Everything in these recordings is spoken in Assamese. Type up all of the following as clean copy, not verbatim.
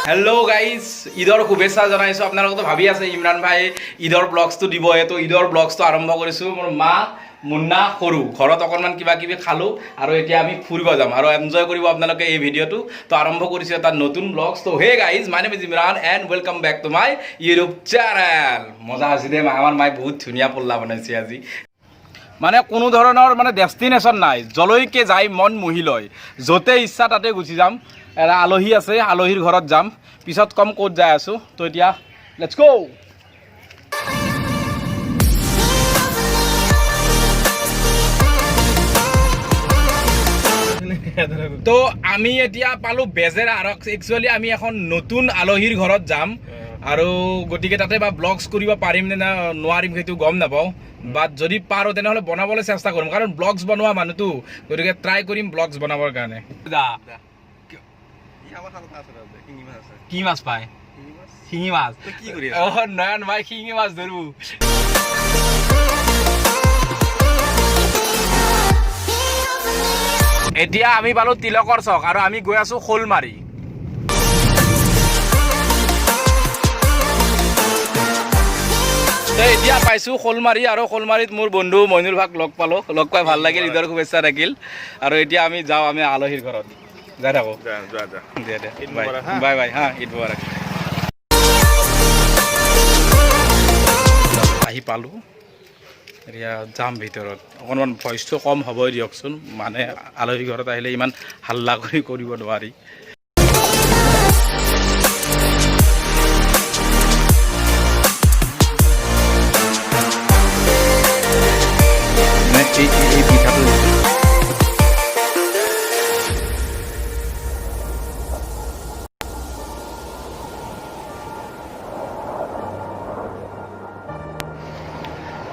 হেল্ল' গাইজ ঈদৰ শুভেচ্ছা জনাইছোঁ আপোনালোকেতো ভাবি আছে ইমৰান ভাই ঈদৰ ব্লগছটো দিবহে তো ঈদৰ ব্লগছটো আৰম্ভ কৰিছোঁ মোৰ মা মুন্না সৰু ঘৰত অকণমান কিবা কিবি খালোঁ আৰু এতিয়া আমি ফুৰিব যাম আৰু এনজয় কৰিব আপোনালোকে এই ভিডিঅ'টো তো আৰম্ভ কৰিছোঁ এটা নতুন ব্লগছ তো hey guys my name is Imran and welcome back to my YouTube channel মজা হৈছে দে আমাৰ মায়ে বহুত ধুনীয়া পল্লা বনাইছে আজি মানে কোনো ধৰণৰ মানে ডেষ্টিনেশ্যন নাই যলৈকে যাই মন মুহি লয় য'তে ইচ্ছা তাতে গুচি যাম এটা আলহী আছে আলহীৰ ঘৰত যাম পিছত কম ক'ত যাই আছোঁ তো এতিয়া লেটছ গো তো আমি এতিয়া পালোঁ বেজেৰা আৰু একচুৱেলি আমি এখন নতুন আলহীৰ ঘৰত যাম আৰু গতিকে তাতে বা ব্লগছ কৰিব পাৰিম নে নোৱাৰিম সেইটো গম নাপাওঁ বাট যদি পাৰোঁ তেনেহ'লে বনাবলৈ চেষ্টা কৰিম কাৰণ ব্লগছ বনোৱা মানুহটো গতিকে ট্ৰাই কৰিম ব্লগছ বনাবৰ কাৰণে কি মাছ পায় শিঙি মাছ নয়ন ভাই শিঙি মাছ ধৰো এতিয়া আমি পালোঁ তিলকৰ চক আৰু আমি গৈ আছোঁ শ'লমাৰী এতিয়া পাইছোঁ শ'লমাৰী আৰু শ'লমাৰীত মোৰ বন্ধু মইনুল ভাগ লগ পালোঁ লগ পাই ভাল লাগিল ঈদৰ শুভেচ্ছা থাকিল আৰু এতিয়া আমি যাওঁ আমি আলহীৰ ঘৰত যাই থাকোঁ বাই বাই হা ঈদ মুবাৰক আহি পালোঁ এতিয়া যাম ভিতৰত অকণমান ভইচটো কম হ'বই দিয়কচোন মানে আলহী ঘৰত আহিলে ইমান হাল্লা কৰি কৰিব নোৱাৰি এই পিঠাটো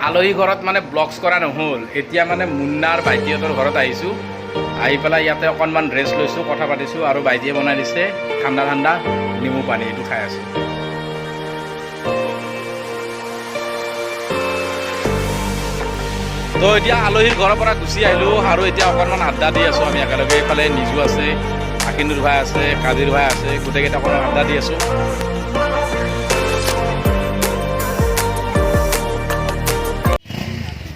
আলহী ঘৰত মানে ব্লগছ কৰা নহ'ল এতিয়া মানে মুন্নাৰ ভাইটিহঁতৰ ঘৰত আহিছোঁ আহি পেলাই ইয়াতে অকণমান ৰেষ্ট লৈছোঁ কথা পাতিছোঁ আৰু ভাইটিয়ে বনাই দিছে ঠাণ্ডা ঠাণ্ডা নেমু পানী এইটো খাই আছোঁ তো এতিয়া আলহীৰ ঘৰৰ পৰা গুচি আহিলোঁ আৰু এতিয়া অকণমান আড্ডা দি আছোঁ আমি একেলগে এইফালে নিজু আছে আকিনুৰ ভাই আছে কাজিৰ ভাই আছে গোটেইকেইটা অকণমান আড্ডা দি আছোঁ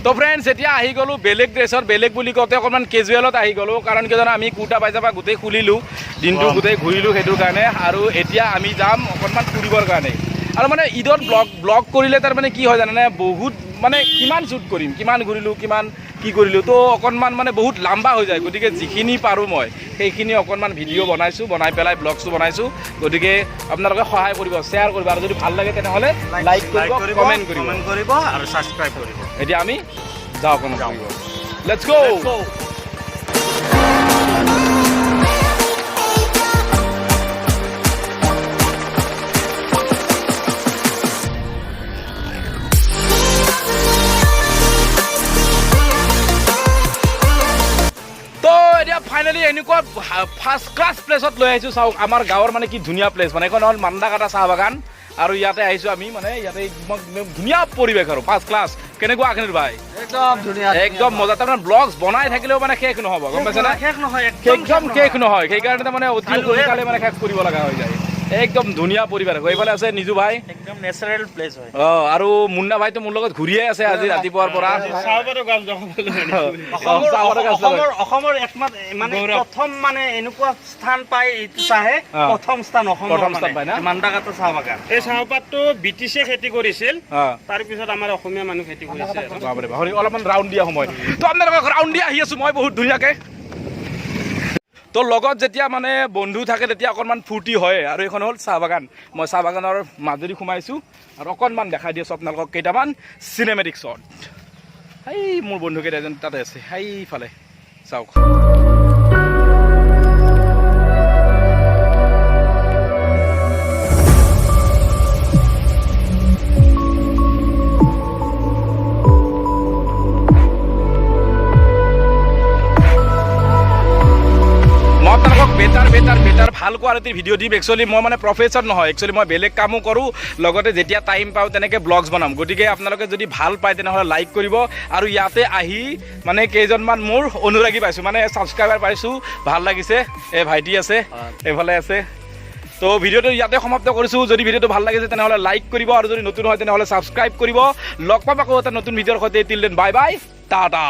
তো ফ্ৰেণ্ডছ এতিয়া আহি গ'লোঁ বেলেগ ড্ৰেছত বেলেগ বুলি কওঁতে অকণমান কেজুৱেলত আহি গ'লোঁ কাৰণ কিয় জানো আমি কুৰ্তা পাইজামা গোটেই খুলিলোঁ দিনটো গোটেই ঘূৰিলোঁ সেইটোৰ কাৰণে আৰু এতিয়া আমি যাম অকণমান ফুৰিবৰ কাৰণে আৰু মানে ঈদত ব্লগ কৰিলে তাৰমানে কি হয় জানেনে বহুত মানে কিমান শ্বুট কৰিম কিমান ঘূৰিলোঁ কিমান কি কৰিলোঁ তো অকণমান মানে বহুত লাম্বা হৈ যায় গতিকে যিখিনি পাৰোঁ মই সেইখিনি অকণমান ভিডিঅ' বনাইছোঁ বনাই পেলাই ব্লগছো বনাইছোঁ গতিকে আপোনালোকে সহায় কৰিব শ্বেয়াৰ কৰিব আৰু যদি ভাল লাগে তেনেহ'লে লাইক কৰিব কমেণ্ট কৰিব আৰু ছাবস্ক্ৰাইব কৰিব এতিয়া আমি যাওঁ অকণমান ফুৰিব লেটছ গো ফাইনেলি এনেকুৱা ফাৰ্ষ্ট ক্লাছ প্লেচত লৈ আহিছোঁ চাওক আমাৰ গাঁৱৰ মানে কি ধুনীয়া প্লেচ মানে এখন হ'ল মান্দাকাটা চাহ বাগান আৰু ইয়াতে আহিছোঁ আমি মানে ইয়াতে ধুনীয়া পৰিৱেশ আৰু ফাৰ্ষ্ট ক্লাছ কেনেকুৱা আখিনুৰ ভাই একদম ধুনীয়া একদম মজা তাৰমানে ব্লগছ বনাই থাকিলেও মানে শেষ নহ'ব গম পাইছেনে একদম শেষ নহয় সেইকাৰণে তাৰমানে অতি সোনকালে মানে শেষ কৰিব লগা হৈ যায় একদম ধুনীয়া পৰিৱেশ এইফালে আছে নিজু ভাই একদম নেচাৰেল প্লেচ হয় আৰু মুন্না ভাইতো মোৰ লগত ঘূৰিয়ে আছে আজি ৰাতিপুৱাৰ পৰা অসমৰ একমাত্ৰ মানে প্ৰথম মানে এনেকুৱা স্থান পায় এইটো চাহে প্ৰথম স্থান অসমৰ পায় না মান্দাকাটা চাহ বাগান এই চাহপাতটো ব্ৰিটিছে খেতি কৰিছিল তাৰপিছত আমাৰ অসমীয়া মানুহ খেতি কৰিছে অলপমান ৰাউণ্ড দিয়া সময় তো আপোনালোকক ৰাউণ্ড দিয়া আহি আছোঁ মই বহুত ধুনীয়াকৈ তো লগত যেতিয়া মানে বন্ধু থাকে তেতিয়া অকণমান ফূৰ্তি হয় আৰু এইখন হ'ল চাহ বাগান মই চাহ বাগানৰ মাজেদি সোমাইছোঁ আৰু অকণমান দেখাই দি আছোঁ আপোনালোকক কেইটামান চিনেমেটিক শ্বট এই মোৰ বন্ধুকেইটা এজন তাতে আছে সেইফালে চাওক বেটাৰ ভাল কোৱালিটিৰ ভিডিঅ' দিম একচুৱেলি মই মানে প্ৰফেশ্যন নহয় একচুৱেলি মই বেলেগ কামো কৰোঁ লগতে যেতিয়া টাইম পাওঁ তেনেকৈ ব্লগছ বনাম গতিকে আপোনালোকে যদি ভাল পায় তেনেহ'লে লাইক কৰিব আৰু ইয়াতে আহি মানে কেইজনমান মোৰ অনুৰাগী পাইছোঁ মানে ছাবস্ক্ৰাইবাৰ পাইছোঁ ভাল লাগিছে এই ভাইটি আছে এইফালে আছে তো ভিডিঅ'টো ইয়াতে সমাপ্ত কৰিছোঁ যদি ভিডিঅ'টো ভাল লাগিছে তেনেহ'লে লাইক কৰিব আৰু যদি নতুন হয় তেনেহ'লে ছাবস্ক্ৰাইব কৰিব লগ পাম আকৌ এটা নতুন ভিডিঅ'ৰ সৈতে till then bye bye Tata